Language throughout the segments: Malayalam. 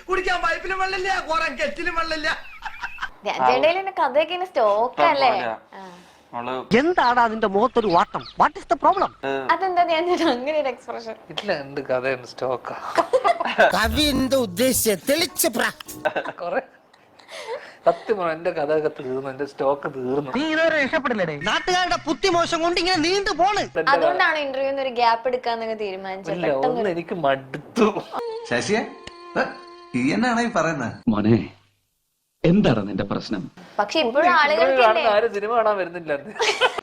കുടിക്കാൻ പൈപ്പിലും വെള്ളമില്ല, കുറെ കെറ്റിലും വെള്ളമില്ല. കഥയൊക്കെ സ്റ്റോക്ക് അല്ലേ? എന്താണ് അതിന്റെ മുഖത്തൊരു വാട്ടം? What is the problem? അതെന്താ ഞാൻ അങ്ങനെ ഒരു എക്സ്പ്രഷൻ? ഇല്ല, എന്ത് കഥയുണ്ട് സ്റ്റോക്കാ. കവി എന്താ ഉദ്ദേശിച്ചത്? തെളിച്ച് കൊറേ സത്യം എന്റെ കഥയൊക്കെ തീർന്നു, എന്റെ സ്റ്റോക്ക് തീർന്നു. നീ ഇതുവരെ രക്ഷപ്പെടില്ലേ? നാട്ടുകാരുടെ ബുദ്ധിമോശം കൊണ്ട് ഇങ്ങനെ നീണ്ടു പോണ്. അതുകൊണ്ടാണ് ഇന്റർവ്യൂന്ന് ഒരു ഗ്യാപ്പ് എടുക്കാന്നൊക്കെ തീരുമാനിച്ചത്. എനിക്ക് മടുത്തു. ശശിയെ ഈ എന്നാണ് ഈ പറയുന്നത്? മോനെ, എന്താണ് നിന്റെ പ്രശ്നം? പക്ഷെ ഇപ്പോഴും ആളുകൾക്ക് ആരും സിനിമ കാണാൻ വരുന്നില്ല.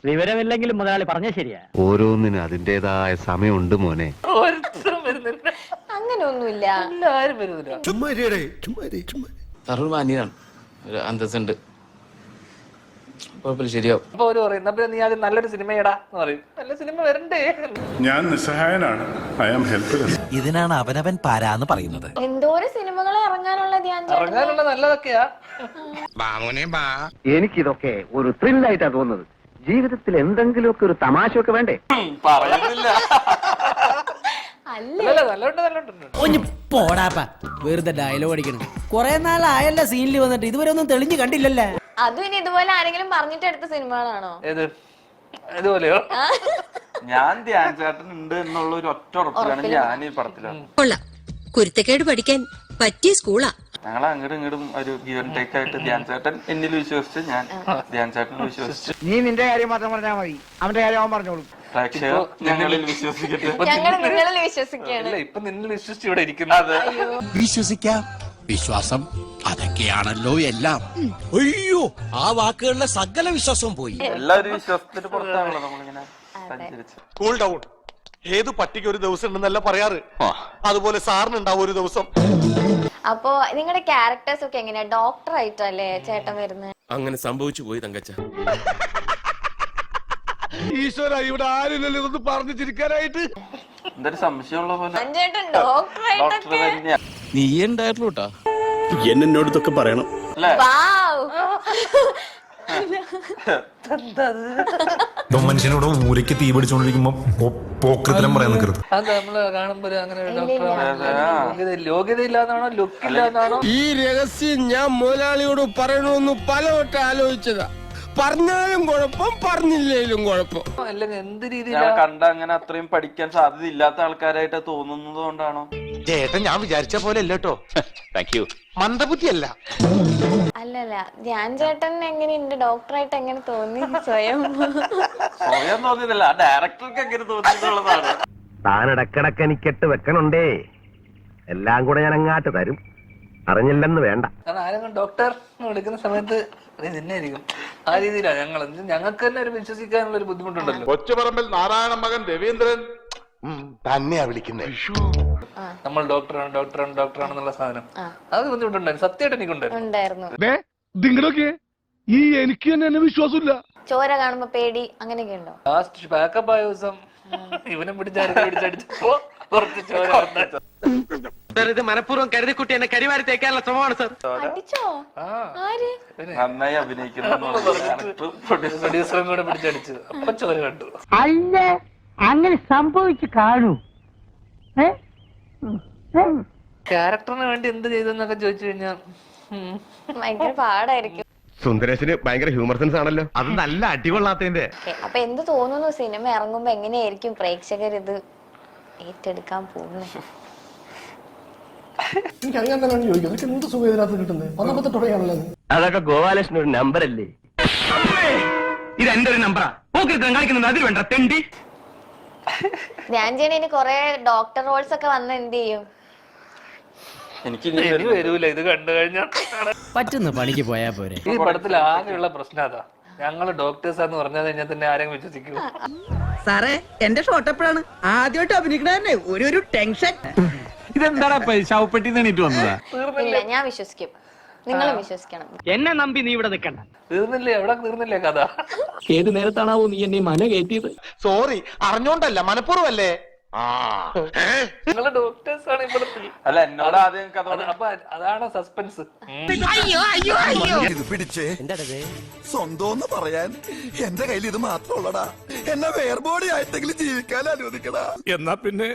വിവരമില്ലെങ്കിലും മുതലാളി പറഞ്ഞ ശരിയാ. ഓരോന്നിനും അതിന്റേതായ സമയമുണ്ട് മോനെ. ഓരോരുത്തരും വരുന്നില്ല, അങ്ങനെയൊന്നുമില്ല, എല്ലാരും വരുന്നില്ല. സർവ്വമാന്യനാണ്, ഒരു അന്തസ്സുണ്ട്, കുഴപ്പമില്ല, ശരിയാവും. അപ്പൊ അവര് പറയും എന്നാ പിന്നെ നീ ആദ്യം നല്ലൊരു സിനിമയടാ എന്ന് പറയും. നല്ല സിനിമ വരണ്ടേ? ഞാൻ നിസ്സഹായനാണ്. I am helpless. ഇതിനാണ് അവനവൻ പാരാന്ന് പറയുന്നത്. എന്തോരം സിനിമകൾ ഇറങ്ങാനുള്ള ഇറങ്ങാനുള്ള നല്ലതൊക്കെയാ. എനിക്കിതൊക്കെ ഒരു ത്രില്ലായിട്ടാ തോന്നുന്നത്. ജീവിതത്തിൽ എന്തെങ്കിലുമൊക്കെ ഒരു തമാശയൊക്കെ വേണ്ടേ? പറയുന്നില്ല. അല്ലേ? നല്ലോണ്ട്. പോടാപ്പാ, വെറുതെ ഡയലോഗ് അടിക്കണം. കുറെ നാളായല്ല സീനിൽ വന്നിട്ട് ഇതുവരെ ഒന്നും തെളിഞ്ഞു കണ്ടില്ലല്ലേ? അതും ഇനി ഇതുപോലെ ആരെങ്കിലും പറഞ്ഞിട്ട് എടുത്ത സിനിമകളാണോ? ഏത് ഇതുപോലെയോ? ഞാൻ ധ്യാൻ ചേട്ടൻ ഉണ്ട് എന്നുള്ള ഒരു ഒറ്റ ഉറപ്പിലാണ് ഞാൻ ഈ പടത്തിലാണ്. കുരുത്തക്കേട് പഠിക്കാൻ പറ്റിയ സ്കൂളാ. ഞങ്ങൾ അങ്ങോട്ടും ഇങ്ങോട്ടും ഒരു ഗിവ് ആൻഡ് ടേക്ക് ആയിട്ട് ധ്യാൻ ചേട്ടൻ എന്നിൽ വിശ്വസിച്ച്, ഞാൻ ധ്യാൻ ചേട്ടനെ വിശ്വസിച്ച്. നീ നിന്റെ കാര്യം മാത്രം പറഞ്ഞാൽ മതി, അവന്റെ കാര്യം അവൻ പറഞ്ഞോളൂ. പ്രേക്ഷകർ ഞങ്ങളിൽ വിശ്വസിക്കട്ടെ. ഞങ്ങൾ നിങ്ങളിൽ വിശ്വസിക്കുകയാണ്. ഇപ്പൊ നിന്നിൽ വിശ്വസിച്ച് ഇവിടെ ഇരിക്കുന്നത്. വിശ്വസിക്കാം, വിശ്വാസം അതൊക്കെയാണല്ലോ എല്ലാം. അയ്യോ, ആ വാക്കുകളിലെ സകല വിശ്വാസവും പോയി. എല്ലാവരും വിശ്വാസത്തിന്റെ പുറത്താണല്ലോ നമ്മളിങ്ങനെ സഞ്ചരിച്ച്. Cool down. ഏത് പട്ടിക്ക് ഒരു ദിവസം ഉണ്ടെന്നല്ല പറയാറ്, അതുപോലെ സാറിനുണ്ടാവും ഒരു ദിവസം. അപ്പൊ നിങ്ങളുടെ ക്യാരക്ടേഴ്സ് ഒക്കെ എങ്ങനെയാ? ഡോക്ടർ ആയിട്ടല്ലേ ചേട്ടൻ വരുന്നത്? അങ്ങനെ സംഭവിച്ചു പോയി തങ്കച്ച. ഈശ്വര, ഇവിടെ ആരില്ലല്ലോ ഇതൊന്ന് പറഞ്ഞു ചിരിക്കാനായിട്ട്. എന്തൊരു സംശയമുള്ള പോലെ ചേട്ടൻ ഡോക്ടർ ഡോക്ടർ ആയിട്ടൊക്കെ. തന്നെയാ. നീ ഉണ്ടായിരുന്നു കേട്ടാ. എന്നോട് ഇതൊക്കെ പറയണം അല്ലേ? മനുഷ്യനോട് ഊരയ്ക്ക് തീ പിടിച്ചോണ്ടിരിക്കുമ്പോ പോക്കത്തിലും പറയാൻ നിൽക്കരുത്. അത് നമ്മള് കാണുമ്പോ അങ്ങനെ യോഗ്യതയില്ലാന്നാണോ ലുക്കില്ലാന്നാണോ? ഈ രഹസ്യം ഞാൻ മുതലാളിയോട് പറയണമെന്ന് പലവട്ടം ആലോചിച്ചതാ. പറഞ്ഞാലും കുഴപ്പം, പറഞ്ഞില്ലേലും കുഴപ്പം. അല്ലെങ്കിൽ എന്ത് ഞാൻ രീതിയിലാണ് കണ്ട അങ്ങനെ അത്രയും പഠിക്കാൻ സാധ്യത ഇല്ലാത്ത ആൾക്കാരായിട്ട് തോന്നുന്നത് കൊണ്ടാണോ? ചേട്ടൻ ഞാൻ വിചാരിച്ച പോലെ അല്ലോ. മന്ദബുദ്ധിയല്ല. അല്ലല്ല, ധ്യാൻ ചേട്ടൻ എങ്ങനെയുണ്ട്? ഡോക്ടറായിട്ട് എങ്ങനെ തോന്നി? സ്വയം തോന്നിയതല്ല, ആ ഡയറക്ടർക്ക് എങ്ങനെ തോന്നിയെന്നുള്ളതാണ്. താനിടക്കിടക്ക് എനിക്കെട്ട് വെക്കണുണ്ടേ, എല്ലാം കൂടെ ഞാൻ അങ്ങാട്ട് തരും, അറിഞ്ഞില്ലെന്ന് വേണ്ട. കാരണം ആരെങ്കിലും ഡോക്ടർ വിളിക്കുന്ന സമയത്ത് നിന്നെ ആയിരിക്കും. ആ രീതിയിലാണ് ഞങ്ങൾക്ക് തന്നെ ഒരു വിശ്വസിക്കാനുള്ള ഒരു ബുദ്ധിമുട്ടുണ്ടല്ലോ. കൊച്ചുപറമ്പിൽ നാരായണ മകൻ രവീന്ദ്രൻ തന്നെയാ വിളിക്കുന്നത്. നമ്മൾ ഡോക്ടറാണെന്നുള്ള സാധനം അത് ബുദ്ധിമുട്ടുണ്ടായിരുന്നു. സത്യമായിട്ട് എനിക്കുണ്ടായിരുന്നു. നിങ്ങളൊക്കെ ഈ എനിക്ക് തന്നെ എന്നെ വിശ്വാസമില്ല. ചോര കാണുമ്പോ പേടി അങ്ങനെയൊക്കെ ഉണ്ടോ? ലാസ്റ്റ് ബാക്കപ്പ് ആയ ദിവസം ഇവനെ പിടിച്ചടിച്ചപ്പോ കുറച്ച് ചോര വന്നു. ഇത് മനഃപൂർവ്വം കരുതിക്കുട്ടി എന്നെ കരിവാരി തേക്കാനുള്ള ശ്രമമാണ് സർ. അടിച്ചോ? ആര്? നന്നായി അഭിനയിക്കുന്നു. പ്രൊഡ്യൂസറും കൂടെ പിടിച്ചടിച്ചു, അപ്പൊ ചോര കണ്ടു. അല്ല, അങ്ങനെ സംഭവിച്ചു കാണൂ. ക്യാരക്ടറിന് വേണ്ടി എന്ത് ചെയ്തെന്നൊക്കെ ചോദിച്ചു കഴിഞ്ഞാൽ ഭയങ്കര പാടായിരിക്കും. സുന്ദരേശന് ഭയങ്കര ഹ്യൂമർ സെൻസ് ആണല്ലോ. അത് നല്ല അടികൊള്ളാത്തതിന്റെ. അപ്പൊ എന്ത് തോന്നുന്നു സിനിമ ഇറങ്ങുമ്പോ? എങ്ങനെയായിരിക്കും പ്രേക്ഷകർ ഇത് ഏറ്റെടുക്കാൻ പോകുന്നത്? അതൊക്കെ ഗോപാലകൃഷ്ണൻ ഒരു നമ്പർ അല്ലേ? ഇത് എന്റെ ഒരു നമ്പറാ. കാണിക്കുന്നത് അതിൽ വേണ്ട തെണ്ടി. ധ്യാൻ ചേട്ടൻ ഇനി കൊറേ ഡോക്ടർ റോൾസ് ഒക്കെ വന്ന് എന്ത് ചെയ്യും? എനിക്ക് വരൂല ഇത് കണ്ടു കഴിഞ്ഞാൽ. പറ്റുന്ന പണിക്ക് പോയാ പോരെ. ഈ പടത്തിൽ ആകെയുള്ള പ്രശ്നം അതാ, ഞങ്ങള് ഡോക്ടേഴ്സാന്ന് പറഞ്ഞാൽ കഴിഞ്ഞാൽ തന്നെ ആരെങ്കിലും വിശ്വസിക്കും. സാറേ, എന്റെ ഷോട്ട് എപ്പോഴാണ്? ആദ്യമായിട്ട് അഭിനയിക്കണേ ഒരു ടെൻഷൻ. ഇതെന്താടാ ശവപ്പെട്ടി എണീറ്റ് വന്നതാ? ഇല്ല, ഞാൻ വിശ്വസിക്കും, നിങ്ങളും വിശ്വസിക്കണം. എന്നെ നമ്പി നീ ഇവിടെ നിൽക്കണ്ട. തീർന്നില്ലേ? എവിടെ തീർന്നില്ലേ കഥ? ഏത് നേരത്താണാവോ നീ എന്നെ മന കയറ്റിയത്? സോറി, അറിഞ്ഞോണ്ടല്ല, മനഃപൂർവ്വല്ലേ. നിങ്ങള് ഡോക്ടേഴ്സാണ് ഈ പടത്തിൽ. അല്ല, എന്നോട് ആദ്യം കഥ അപ്പൊ അതാണ് സസ്പെൻസ്. ഇത് പിടിച്ചേ സ്വന്തം പറയാൻ എന്റെ കയ്യിൽ ഇത് മാത്രമുള്ളടാ. എന്നെ വേർബോഡി ആയിട്ടെങ്കിലും ജീവിക്കാൻ അനുവദിക്കടാ. എന്നാ പിന്നെ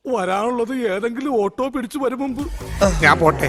വരാനുള്ളത് ഏതെങ്കിലും ഓട്ടോ പിടിച്ചു വരും മുമ്പ് ഞാൻ പോട്ടെ.